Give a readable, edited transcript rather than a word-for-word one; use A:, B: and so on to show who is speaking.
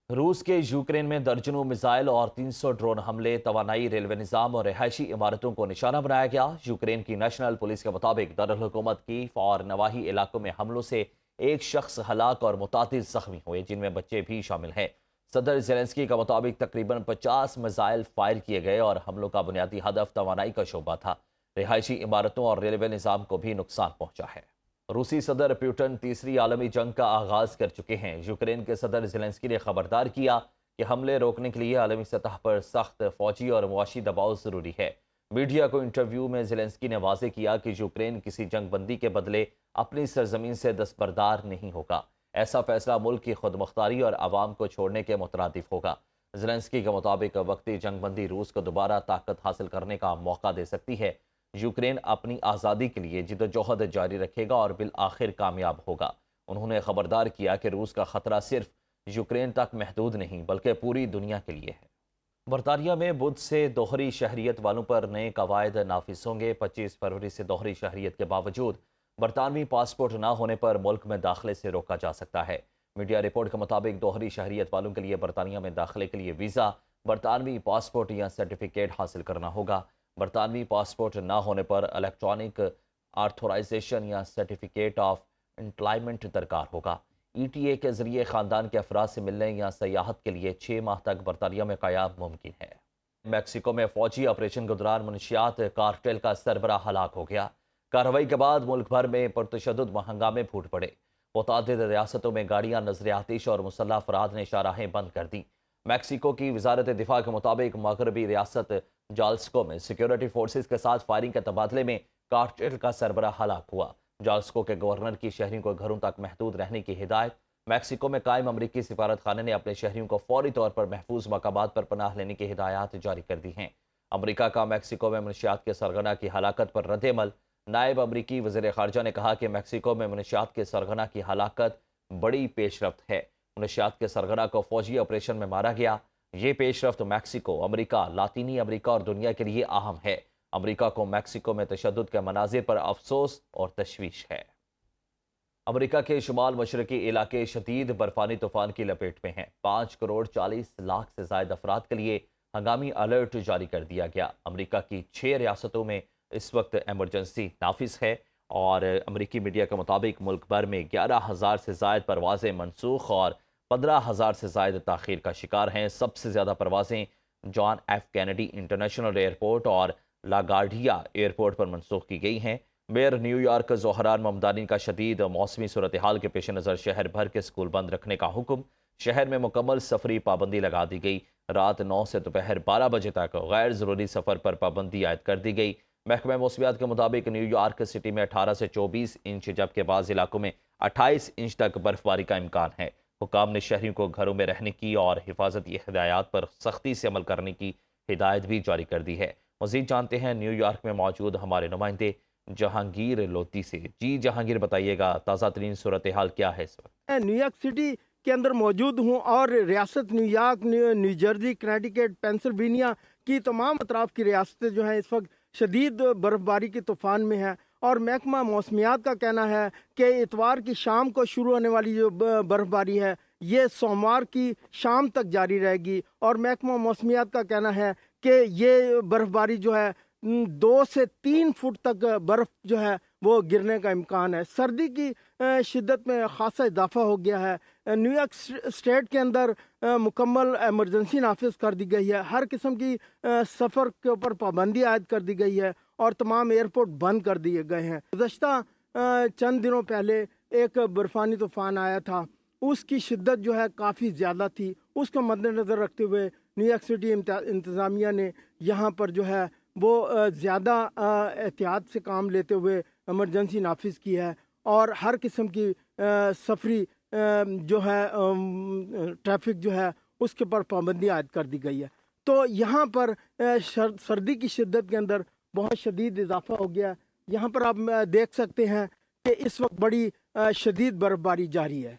A: روس کے یوکرین میں درجنوں میزائل اور 300 ڈرون حملے، توانائی، ریلوے نظام اور رہائشی عمارتوں کو نشانہ بنایا گیا۔ یوکرین کی نیشنل پولیس کے مطابق دارالحکومت کیف اور نواحی علاقوں میں حملوں سے ایک شخص ہلاک اور متعدد زخمی ہوئے، جن میں بچے بھی شامل ہیں۔ صدر زیلنسکی کا مطابق تقریباً 50 میزائل فائر کیے گئے اور حملوں کا بنیادی ہدف توانائی کا شعبہ تھا۔ رہائشی عمارتوں اور ریلوے نظام کو بھی نقصان پہنچا ہے۔ روسی صدر پیوٹن تیسری عالمی جنگ کا آغاز کر چکے ہیں۔ یوکرین کے صدر زیلنسکی نے خبردار کیا کہ حملے روکنے کے لیے عالمی سطح پر سخت فوجی اور معاشی دباؤ ضروری ہے۔ میڈیا کو انٹرویو میں زیلنسکی نے واضح کیا کہ یوکرین کسی جنگ بندی کے بدلے اپنی سرزمین سے دستبردار نہیں ہوگا۔ ایسا فیصلہ ملک کی خود مختاری اور عوام کو چھوڑنے کے مترادف ہوگا۔ زیلنسکی کے مطابق وقتی جنگ بندی روس کو دوبارہ طاقت حاصل کرنے کا موقع دے سکتی ہے۔ یوکرین اپنی آزادی کے لیے جدوجہد جاری رکھے گا اور بالآخر کامیاب ہوگا۔ انہوں نے خبردار کیا کہ روس کا خطرہ صرف یوکرین تک محدود نہیں بلکہ پوری دنیا کے لیے ہے۔ برطانیہ میں بدھ سے دوہری شہریت والوں پر نئے قواعد نافذ ہوں گے۔ 25 فروری سے دوہری شہریت کے باوجود برطانوی پاسپورٹ نہ ہونے پر ملک میں داخلے سے روکا جا سکتا ہے۔ میڈیا رپورٹ کے مطابق دوہری شہریت والوں کے لیے برطانیہ میں داخلے کے لیے ویزا، برطانوی پاسپورٹ یا سرٹیفکیٹ حاصل کرنا ہوگا۔ برطانوی پاسپورٹ نہ ہونے پر الیکٹرانک آتھورائزیشن یا سرٹیفکیٹ آف انٹلائمنٹ درکار ہوگا۔ ای ٹی اے کے ذریعے خاندان کے افراد سے ملنے یا سیاحت کے لیے 6 ماہ تک برطانیہ میں قیام ممکن ہے۔ میکسیکو میں فوجی آپریشن کے دوران منشیات کارٹیل کا سربراہ ہلاک ہو گیا۔ کارروائی کے بعد ملک بھر میں پرتشدد ہنگامے پھوٹ پڑے۔ متعدد ریاستوں میں گاڑیاں، نظر آتش اور مسلح افراد نے شاہراہیں بند کر دیں۔ میکسیکو کی وزارت دفاع کے مطابق مغربی ریاست جالسکو میں سیکیورٹی فورسز کے ساتھ فائرنگ کے تبادلے میں کارٹیل کا سربراہ ہلاک ہوا۔ جالسکو کے گورنر کی شہریوں کو گھروں تک محدود رہنے کی ہدایت۔ میکسیکو میں قائم امریکی سفارت خانے نے اپنے شہریوں کو فوری طور پر محفوظ مقامات پر پناہ لینے کی ہدایات جاری کر دی ہیں۔ امریکہ کا میکسیکو میں منشیات کے سرغنہ کی ہلاکت پر رد عمل۔ نائب امریکی وزیر خارجہ نے کہا کہ میکسیکو میں منشیات کے سرغنہ کی ہلاکت بڑی پیش رفت ہے۔ منشیات کے سرغنہ کو فوجی آپریشن میں مارا گیا۔ یہ پیش رفت میکسیکو، امریکہ، لاطینی امریکہ اور دنیا کے لیے اہم ہے۔ امریکہ کو میکسیکو میں تشدد کے مناظر پر افسوس اور تشویش ہے۔ امریکہ کے شمال مشرقی علاقے شدید برفانی طوفان کی لپیٹ میں ہیں۔ 5 کروڑ 40 لاکھ سے زائد افراد کے لیے ہنگامی الرٹ جاری کر دیا گیا۔ امریکہ کی 6 ریاستوں میں اس وقت ایمرجنسی نافذ ہے اور امریکی میڈیا کے مطابق ملک بھر میں 11,000 سے زائد پروازیں منسوخ اور 15,000 سے زائد تاخیر کا شکار ہیں۔ سب سے زیادہ پروازیں John F Kennedy International Airport اور لاگارڈیا ایئرپورٹ پر منسوخ کی گئی ہیں۔ Mayor New York Zohran Mamdani کا شدید موسمی صورتحال کے پیش نظر شہر بھر کے اسکول بند رکھنے کا حکم۔ شہر میں مکمل سفری پابندی لگا دی گئی۔ رات 9 سے دوپہر 12 بجے تک غیر ضروری سفر پر پابندی عائد کر دی گئی۔ محکمہ موسمیات کے مطابق نیو یارک سٹی میں 18 سے 24 انچ جبکہ بعض علاقوں میں 28 انچ تک برف باری کا امکان ہے۔ حکام نے شہریوں کو گھروں میں رہنے کی اور حفاظتی ہدایات پر سختی سے عمل کرنے کی ہدایت بھی جاری کر دی ہے۔ مزید جانتے ہیں نیو یارک میں موجود ہمارے نمائندے جہانگیر لودھی سے۔ جی جہانگیر، بتائیے گا تازہ ترین صورتحال کیا ہے اس وقت؟
B: نیو یارک سٹی کے اندر موجود ہوں اور ریاست New York, New Jersey, Connecticut, Pennsylvania کی تمام اطراف کی ریاستیں جو ہیں اس وقت شدید برف باری کے طوفان میں ہیں، اور محکمہ موسمیات کا کہنا ہے کہ اتوار کی شام کو شروع ہونے والی جو برف باری ہے یہ سوموار کی شام تک جاری رہے گی، اور محکمہ موسمیات کا کہنا ہے کہ یہ برف باری جو ہے 2 سے 3 فٹ تک برف جو ہے وہ گرنے کا امکان ہے۔ سردی کی شدت میں خاصا اضافہ ہو گیا ہے۔ نیو یارک اسٹیٹ کے اندر مکمل ایمرجنسی نافذ کر دی گئی ہے۔ ہر قسم کی سفر کے اوپر پابندی عائد کر دی گئی ہے اور تمام ایئرپورٹ بند کر دیے گئے ہیں۔ گزشتہ چند دنوں پہلے ایک برفانی طوفان آیا تھا، اس کی شدت جو ہے کافی زیادہ تھی۔ اس کو مد نظر رکھتے ہوئے نیو یارک سٹی انتظامیہ نے یہاں پر جو ہے وہ زیادہ احتیاط سے کام لیتے ہوئے ایمرجنسی نافذ کی ہے، اور ہر قسم کی سفری جو ہے ٹریفک جو ہے اس کے پر پابندی عائد کر دی گئی ہے۔ تو یہاں پر سردی کی شدت کے اندر بہت شدید اضافہ ہو گیا۔ یہاں پر آپ دیکھ سکتے ہیں کہ اس وقت بڑی شدید برف باری جاری ہے۔